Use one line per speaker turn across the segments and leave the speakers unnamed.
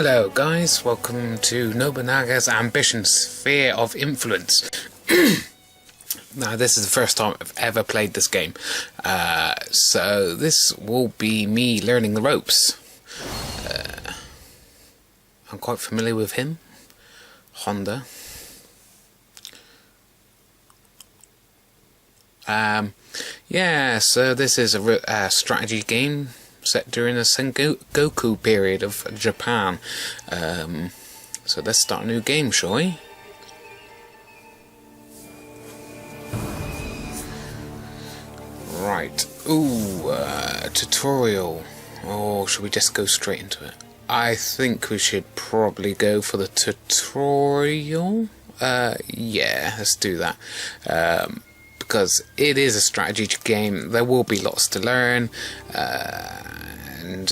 Hello guys, welcome to Nobunaga's Ambition Sphere of Influence. Now this is the first time I've ever played this game, so this will be me learning the ropes. I'm quite familiar with him, Honda. Yeah, so this is a strategy game set during the Sengoku period of Japan. So let's start a new game, shall we? Right. Ooh, tutorial. Or should we just go straight into it? I think we should probably go for the tutorial. Yeah, let's do that. Because it is a strategy game, there will be lots to learn, and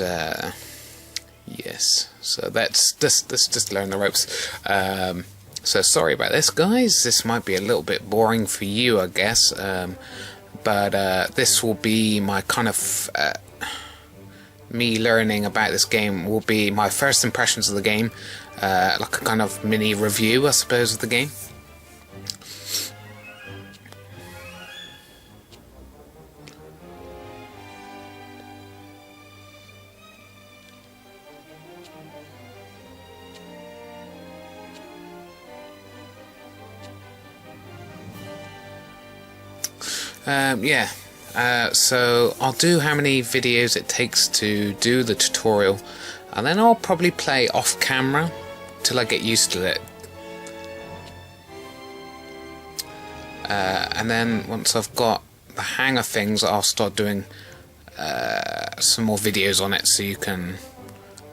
yes, so let's just learn the ropes. So sorry about this, guys, this might be a little bit boring for you, I guess, but this will be my kind of, me learning about this game will be my first impressions of the game, like a kind of mini review, I suppose, of the game. So I'll do how many videos it takes to do the tutorial, and then I'll probably play off camera till I get used to it. And then once I've got the hang of things, I'll start doing some more videos on it, so you can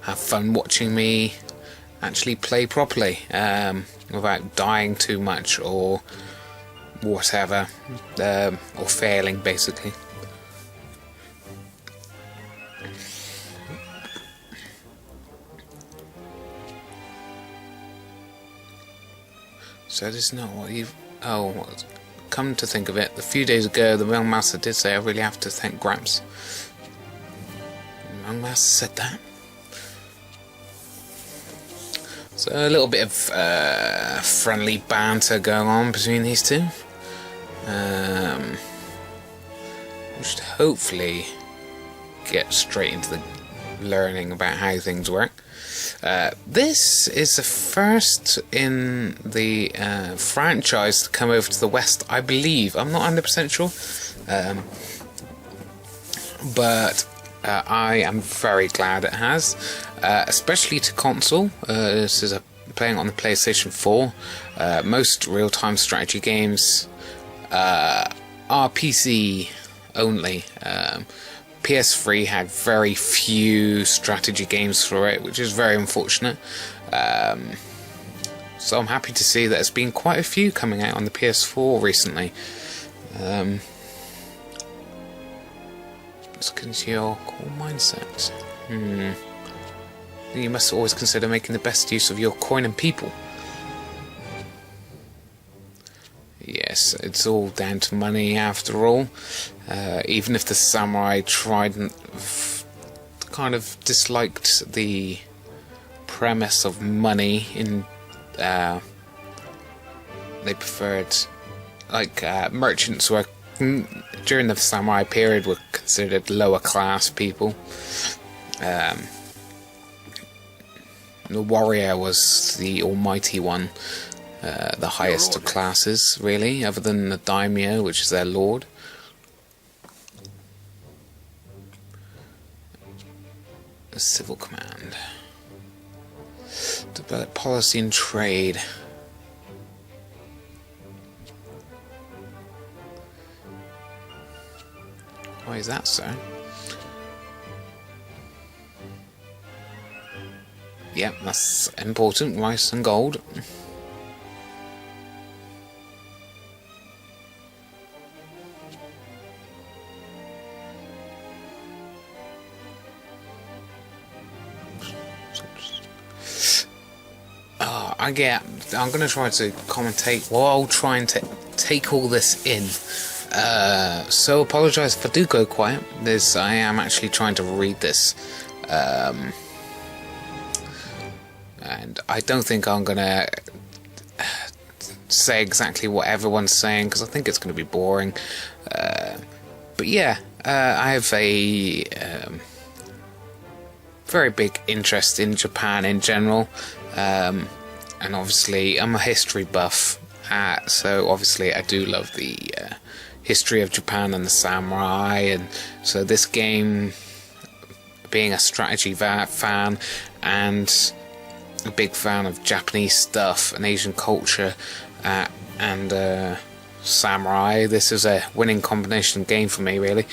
have fun watching me actually play properly, without dying too much or whatever, or failing, basically. So this is not what you've... Oh, come to think of it, a few days ago the young master did say I really have to thank Gramps. The young master said that. So a little bit of friendly banter going on between these two. We should hopefully get straight into the learning about how things work. This is the first in the franchise to come over to the West, I believe. I'm not 100% sure, but I am very glad it has, especially to console. This is playing on the PlayStation 4. Most real-time strategy games are PC only. PS3 had very few strategy games for it, which is very unfortunate. So I'm happy to see that there's been quite a few coming out on the PS4 recently. Let's look into your core mindset. You must always consider making the best use of your coin and people. Yes, it's all down to money after all. Even if the samurai tried and kind of disliked the premise of money, in they preferred, like, merchants were during the samurai period were considered lower class people. The warrior was the almighty one, the highest of classes, really, other than the daimyo, which is their lord. The civil command. Develop policy and trade. Why is that so? Yep, that's important. Rice and gold. I'm going to try to commentate while trying to take all this in. So apologise if I do go quiet. I am actually trying to read this. and I don't think I'm gonna say exactly what everyone's saying because I think it's going to be boring. But yeah, I have a very big interest in Japan in general, and obviously I'm a history buff, so obviously I do love the history of Japan and the samurai, and so this game, being a strategy fan and a big fan of Japanese stuff and Asian culture and samurai, this is a winning combination game for me, really.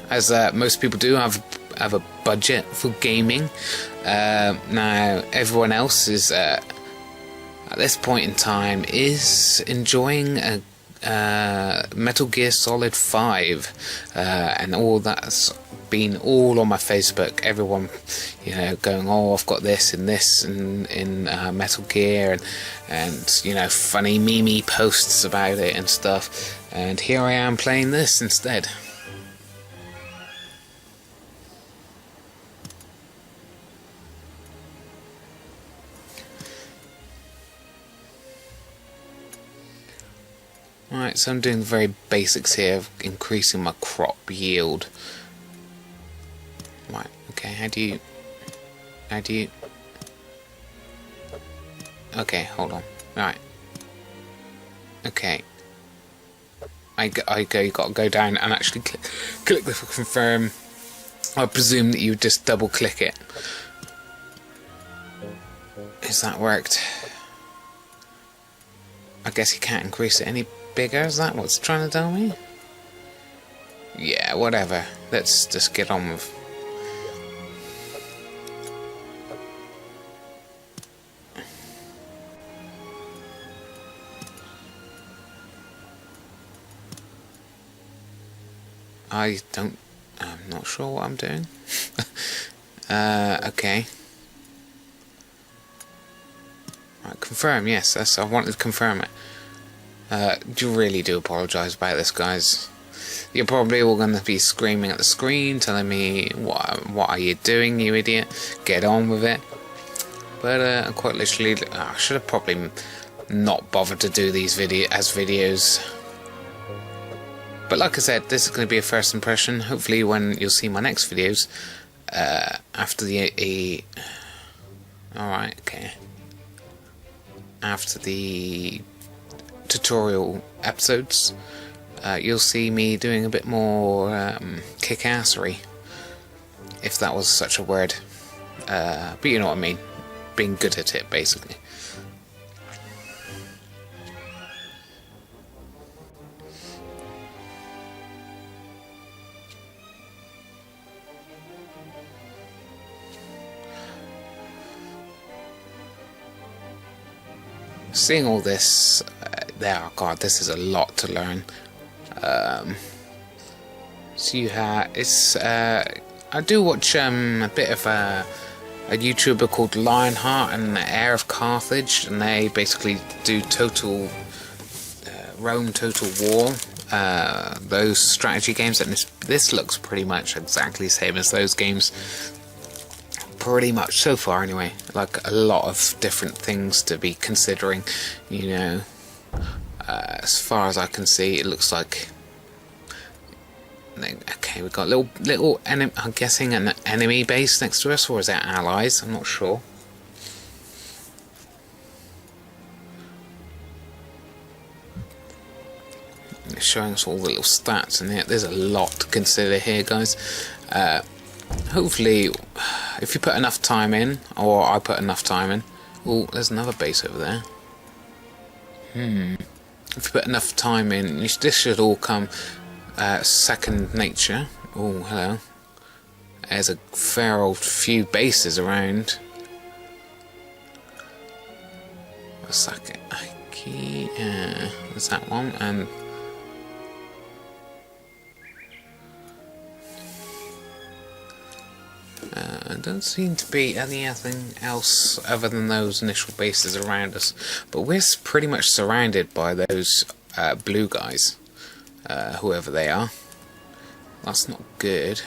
As most people do have a budget for gaming. Now everyone else is at this point in time is enjoying a Metal Gear Solid 5, and all that's been all on my Facebook. Everyone, going, oh, I've got this and this in Metal Gear, and funny meme posts about it and stuff. And here I am playing this instead. Right, so I'm doing the very basics here of increasing my crop yield. Right, okay, how do you... Okay, hold on. Right. Okay. You gotta go down and actually click the confirm. I presume that you just double click it. Has that worked? I guess you can't increase it any bigger. Is that what's trying to tell me? Yeah, whatever. Let's just get on with... I'm not sure what I'm doing. Okay. Right, confirm, yes, I wanted to confirm it. Really do apologise about this, guys. You're probably all going to be screaming at the screen, telling me, what are you doing, you idiot? Get on with it. But quite literally, I should have probably not bothered to do these videos. But like I said, this is going to be a first impression. Hopefully when you'll see my next videos, after the... Alright, okay. After the tutorial episodes, you'll see me doing a bit more kick-assery, if that was such a word. But you know what I mean. Being good at it, basically. Seeing all this, God, this is a lot to learn. So you have, I do watch a bit of a YouTuber called Lionheart and Heir of Carthage, and they basically do Rome Total War, those strategy games, and this looks pretty much exactly the same as those games. Pretty much so far anyway. Like a lot of different things to be considering, as far as I can see it looks like. Okay, we've got little enemy, I'm guessing an enemy base next to us, or is that allies? I'm not sure. It's showing us all the little stats in here. There's a lot to consider here, guys. Hopefully, if you put enough time in, or I put enough time in... Oh, there's another base over there. If you put enough time in, this should all come second nature. Oh, hello. There's a fair old few bases around. Osaka, there's that one, and... There don't seem to be anything else other than those initial bases around us, but we're pretty much surrounded by those blue guys, whoever they are. That's not good.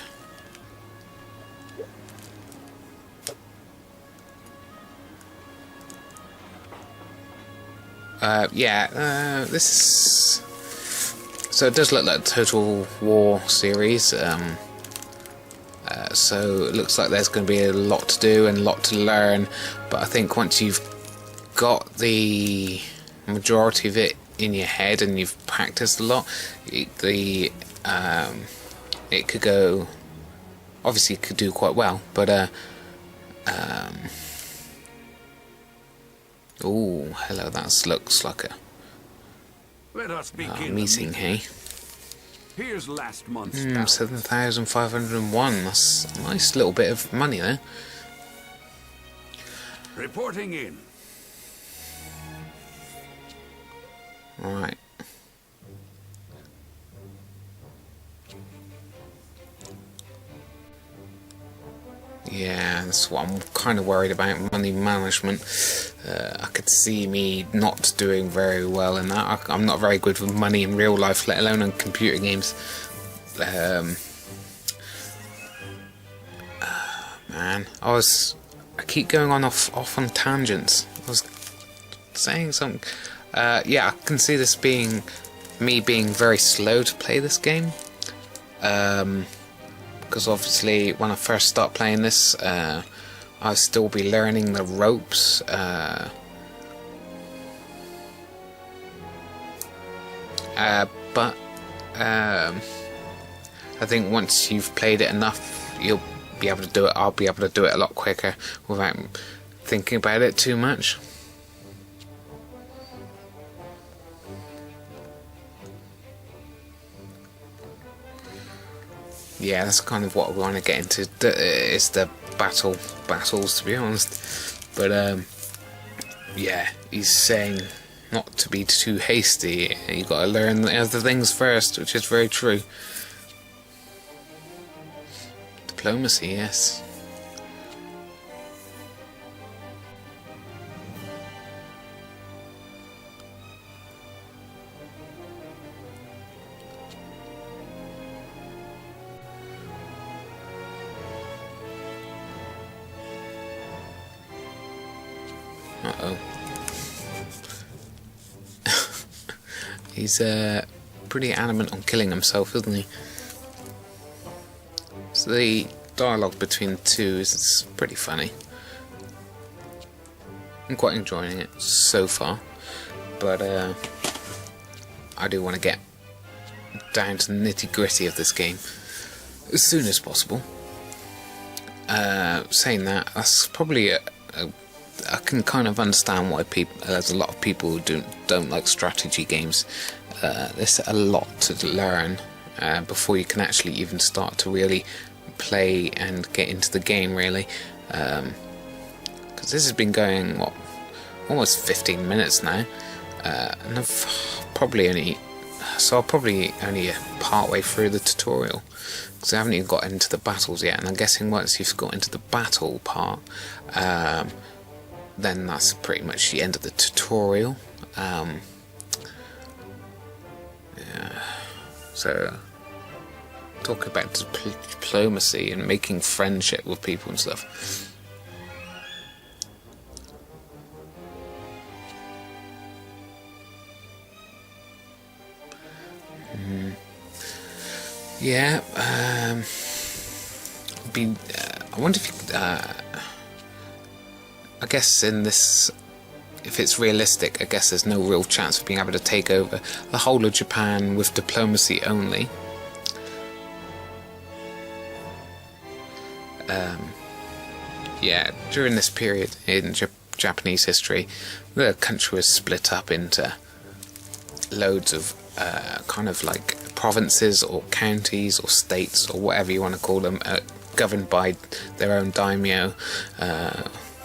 this is... So it does look like a Total War series. So it looks like there's going to be a lot to do and a lot to learn. But I think once you've got the majority of it in your head and you've practiced a lot, it could go... Obviously it could do quite well, but oh, hello, that looks like a
Let us begin
meeting, hey?
Here's last month's
7,501. That's a nice little bit of money there.
Reporting in.
Right. Yeah, that's what I'm kind of worried about, money management. I could see me not doing very well in that. I'm not very good with money in real life, let alone on computer games. Man, I keep going off on tangents. I was saying something. Yeah, I can see this being me being very slow to play this game. Because obviously when I first start playing this, I'll still be learning the ropes. But I think once you've played it enough, you'll be able to do it. I'll be able to do it a lot quicker without thinking about it too much. Yeah, that's kind of what we want to get into. It's the battles, to be honest. But yeah, he's saying not to be too hasty. You got to learn the other things first, which is very true. Diplomacy, yes. Uh-oh. He's pretty adamant on killing himself, isn't he? So the dialogue between the two is pretty funny. I'm quite enjoying it so far, but I do want to get down to the nitty-gritty of this game as soon as possible. Saying that, that's probably I can kind of understand why there's a lot of people who don't like strategy games. There's a lot to learn before you can actually even start to really play and get into the game, really. Because this has been going, what, almost 15 minutes now, and I'll probably only part way through the tutorial, because I haven't even got into the battles yet. And I'm guessing once you've got into the battle part, then that's pretty much the end of the tutorial. Yeah. So, talk about diplomacy and making friendship with people and stuff. Yeah. I wonder if I guess in this, if it's realistic, I guess there's no real chance of being able to take over the whole of Japan with diplomacy only. Yeah, during this period in Japanese history, the country was split up into loads of kind of like provinces or counties or states or whatever you want to call them, governed by their own daimyo,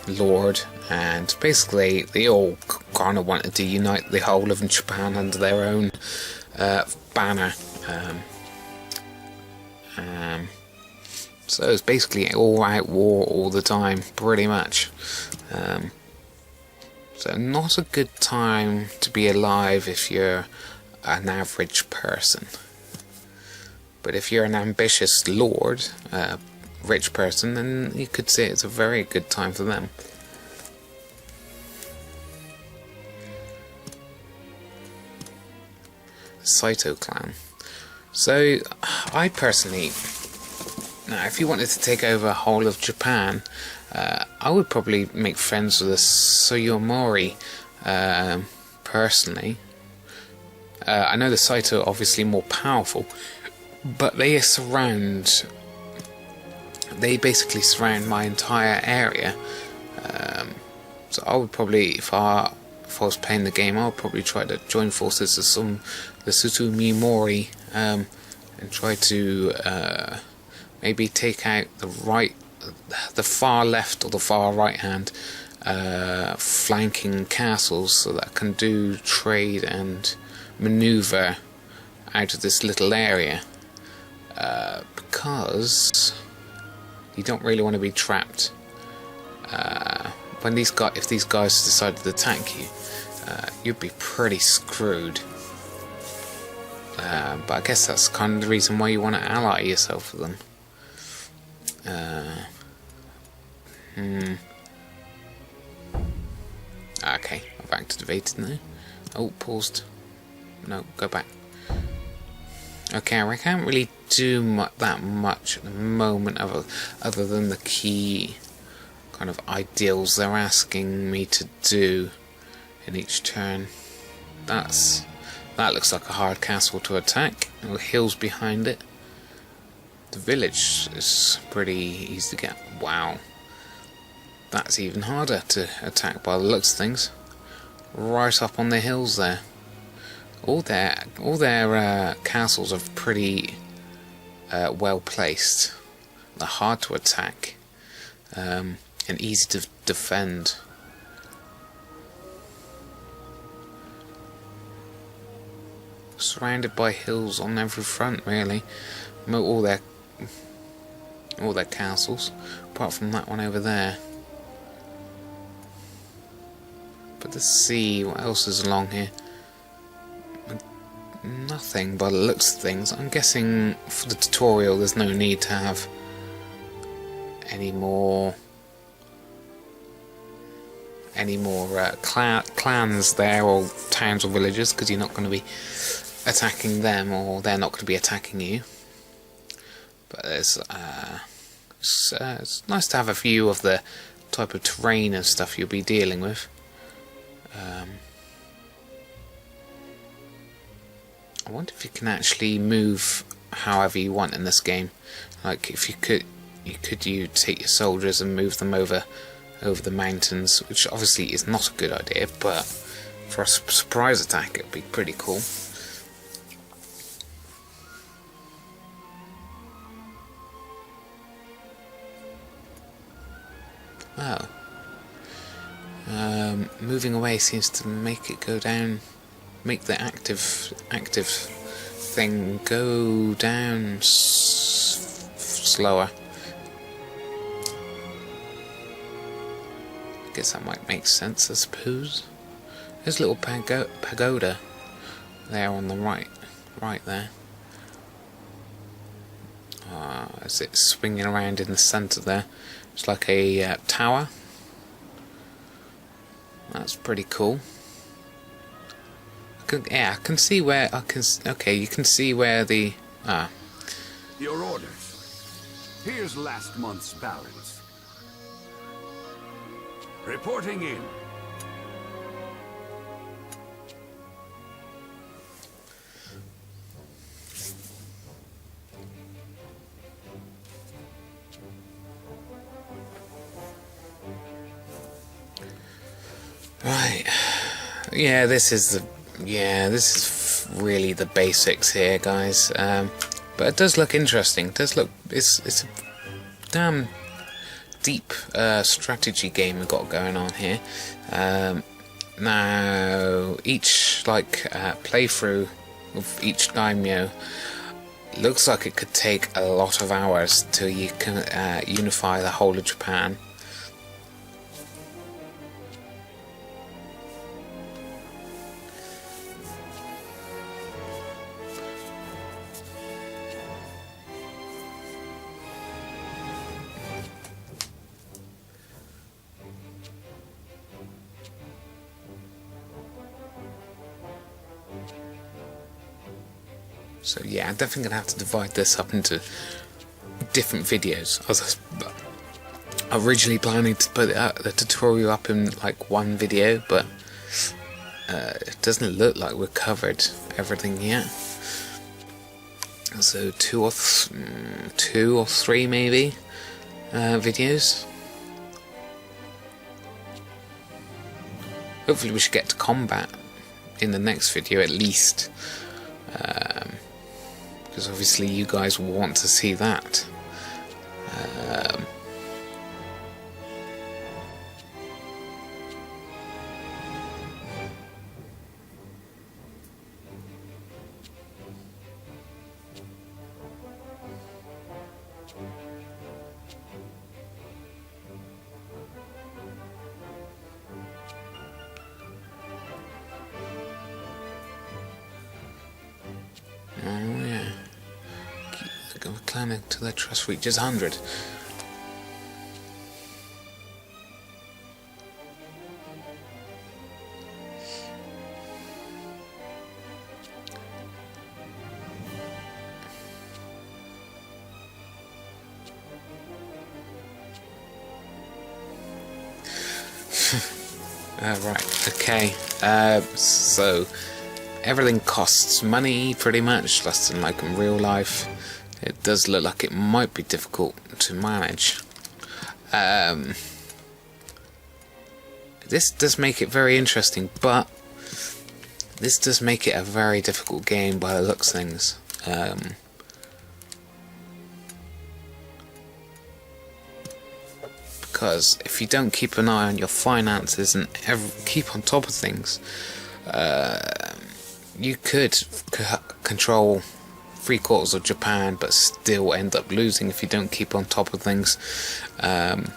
lord, and basically they all kind of wanted to unite the whole of Japan under their own banner. So it's basically all-out war all the time, pretty much. So not a good time to be alive if you're an average person. But if you're an ambitious lord, rich person, then you could say it's a very good time for them. Saito clan. So, I personally, now if you wanted to take over the whole of Japan, I would probably make friends with the Soyomori, personally. I know the Saito are obviously more powerful, but they basically surround my entire area. So I would probably, if I was playing the game, I would probably try to join forces with the Tsutomori, and try to maybe take out the far left or the far right hand flanking castles, so that I can do trade and maneuver out of this little area, because you don't really want to be trapped. If these guys decided to attack you, you'd be pretty screwed. But I guess that's kind of the reason why you want to ally yourself with them. Okay, I've activated now. Oh, paused. No, go back. Okay, I can't really do that much at the moment, other than the key kind of ideals they're asking me to do in each turn. That looks like a hard castle to attack, with hills behind it. The village is pretty easy to get. Wow, that's even harder to attack by the looks of things. Right up on the hills there. All their castles are pretty well placed. They're hard to attack, and easy to defend. Surrounded by hills on every front, really. All their castles, apart from that one over there. But let's see what else is along here. Nothing by the looks of things. I'm guessing for the tutorial there's no need to have any more clans there, or towns or villages, because you're not going to be attacking them, or they're not going to be attacking you. But it's nice to have a view of the type of terrain and stuff you'll be dealing with. I wonder if you can actually move however you want in this game. Like, if you could take your soldiers and move them over the mountains, which obviously is not a good idea, but for a surprise attack it'd be pretty cool. Oh. Moving away seems to make it go down, make the active thing go down slower. Guess that might make sense, I suppose. There's a little pagoda there on the right there. As it's swinging around in the centre there, it's like a tower. That's pretty cool. I can see where okay, you can see where the
Your orders. Here's last month's balance. Reporting in.
Right. Yeah, this is really the basics here, guys. But it does look interesting. It does look it's a damn deep strategy game we've got going on here. Now each playthrough of each daimyo looks like it could take a lot of hours till you can unify the whole of Japan. So yeah, I'm definitely gonna have to divide this up into different videos. I was originally planning to put the tutorial up in like one video, but it doesn't look like we've covered everything yet. So two or three maybe videos. Hopefully we should get to combat in the next video at least, because obviously you guys will want to see that. Oh yeah, we're climbing till their trust reaches 100. Right, okay, so everything costs money pretty much, less than like in real life. It does look like it might be difficult to manage. This does make it very interesting, but this does make it a very difficult game by the looks of things. Because if you don't keep an eye on your finances and keep on top of things, you could control 3/4 of Japan but still end up losing if you don't keep on top of things. And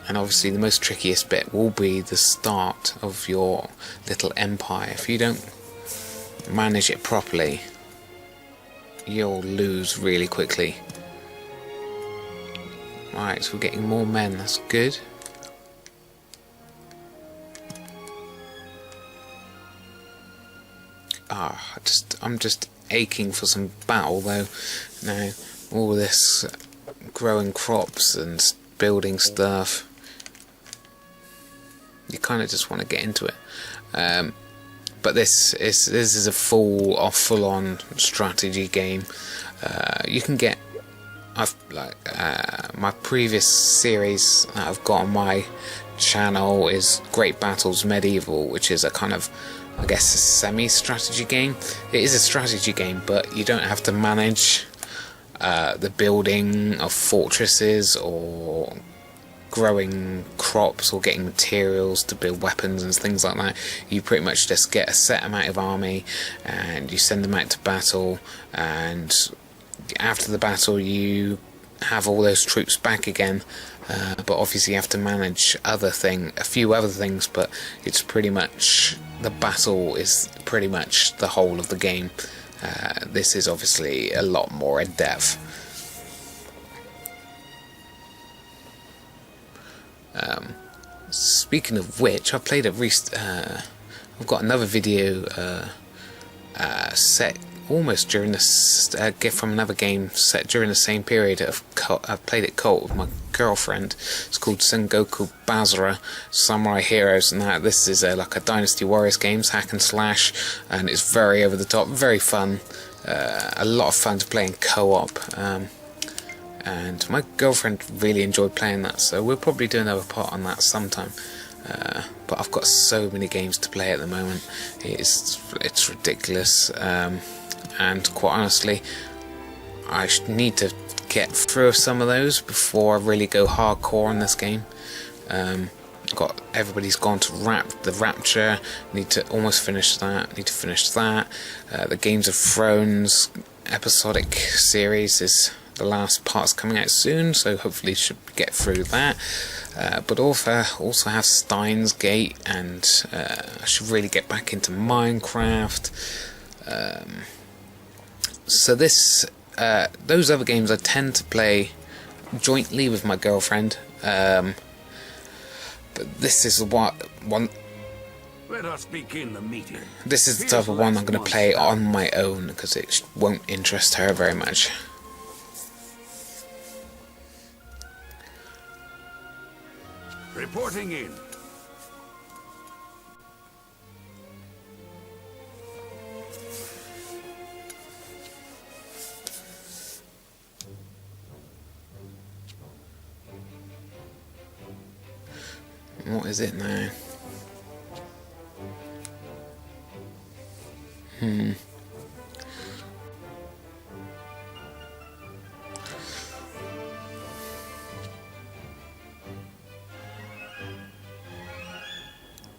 obviously the most trickiest bit will be the start of your little empire. If you don't manage it properly, you'll lose really quickly. Right, so we're getting more men, that's good. I'm just aching for some battle though. Now, all this growing crops and building stuff, you kind of just want to get into it. But this is a full-on strategy game. You can get, my previous series that I've got on my channel is Great Battles Medieval, which is a kind of, I guess, a semi-strategy game. It is a strategy game, but you don't have to manage the building of fortresses or growing crops or getting materials to build weapons and things like that. You pretty much just get a set amount of army and you send them out to battle, and after the battle you have all those troops back again, but obviously you have to manage a few other things, but it's pretty much, the battle is pretty much the whole of the game. This is obviously a lot more in depth. Speaking of which, I've played I've got another video set almost during this from another game set during the same period. I've played it co-op with my girlfriend. It's called Sengoku Basara Samurai Heroes, and this is like a Dynasty Warriors games, hack and slash, and it's very over the top, very fun, a lot of fun to play in co-op. And my girlfriend really enjoyed playing that, so we'll probably do another part on that sometime. But I've got so many games to play at the moment, it's ridiculous, and quite honestly I need to get through some of those before I really go hardcore on this game. Everybody's gone to the Rapture, need to almost finish that, the Games of Thrones episodic series is the last part's coming out soon, so hopefully should get through that. But also have Steins Gate, and I should really get back into Minecraft. So those other games I tend to play jointly with my girlfriend. But this is one
Let us begin the meeting.
This is the type of one I'm going to play on my own because it won't interest her very much.
Reporting in.
What is it now?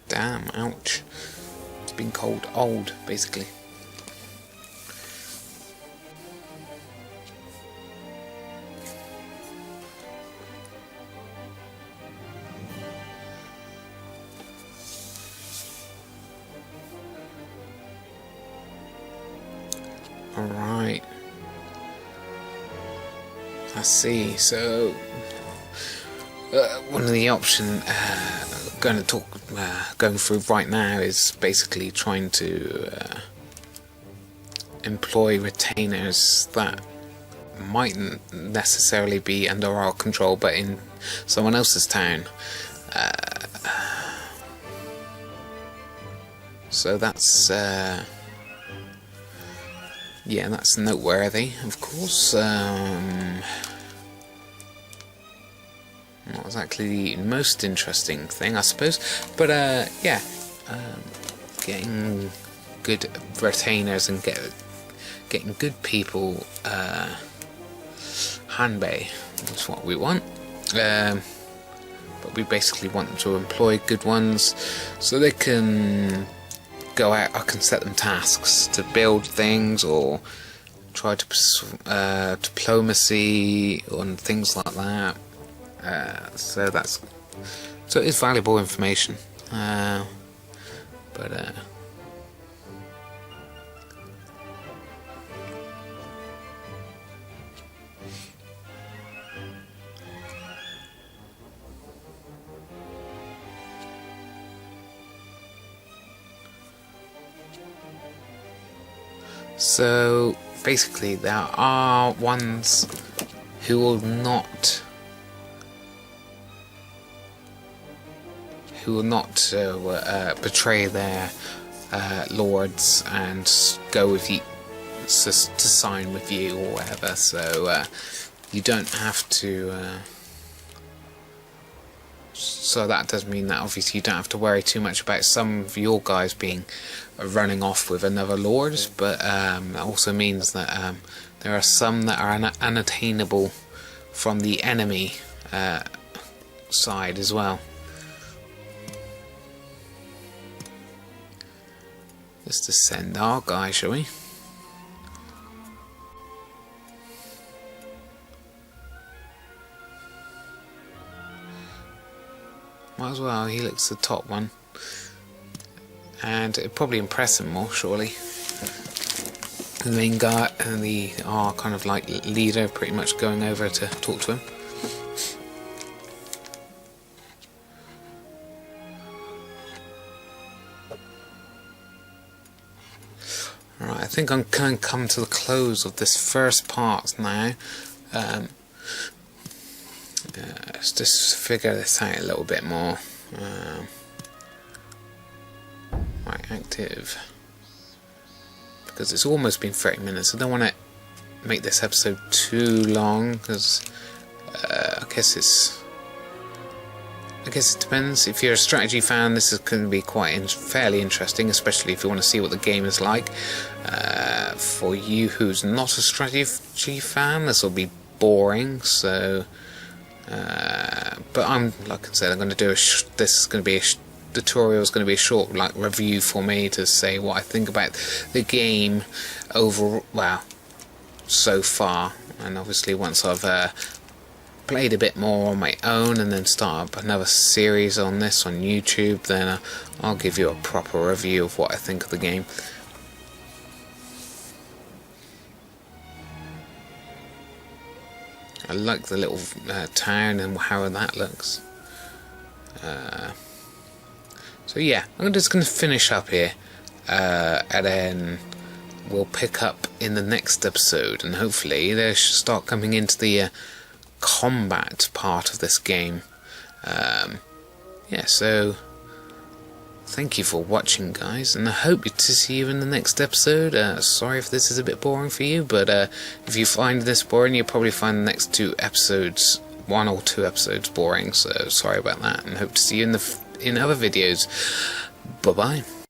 Damn, ouch. It's been called old, basically. Alright. I see. So, one of the options going through right now is basically trying to employ retainers that mightn't necessarily be under our control, but in someone else's town. So that's yeah, that's noteworthy, of course. Not exactly the most interesting thing, I suppose, but yeah, getting good retainers and getting good people, Hanbei is what we want. But we basically want them to employ good ones so they can go out. I can set them tasks to build things or try to diplomacy and things like that. So it's valuable information. But so basically there are ones who will not betray their lords and go with you to sign with you or whatever, so you don't have to so that does mean that obviously you don't have to worry too much about some of your guys being running off with another lord, but that also means that there are some that are unattainable from the enemy side as well. Let's just send our guy, shall we? Might as well, he looks the top one. And it'd probably impress him more, surely. The main guy and our kind of like leader pretty much going over to talk to him. Alright, I think I'm going to come to the close of this first part now. Let's just figure this out a little bit more. Right, active. Because it's almost been 30 minutes. I don't want to make this episode too long, because I guess it depends. If you're a strategy fan, this is going to be fairly interesting, especially if you want to see what the game is like. For you who's not a strategy fan, this will be boring. So, but like I said, I'm going to do this is going to be tutorial is going to be a short review for me to say what I think about the game so far, and obviously once I've played a bit more on my own and then start up another series on this on YouTube, then I'll give you a proper review of what I think of the game. I like the little town and how that looks. So yeah, I'm just going to finish up here, and then we'll pick up in the next episode, and hopefully they should start coming into the combat part of this game. Yeah, so thank you for watching, guys, and I hope to see you in the next episode. Sorry if this is a bit boring for you, but if you find this boring, you'll probably find the next 2 episodes, 1 or 2 episodes boring, so sorry about that, and hope to see you in other videos. Bye bye.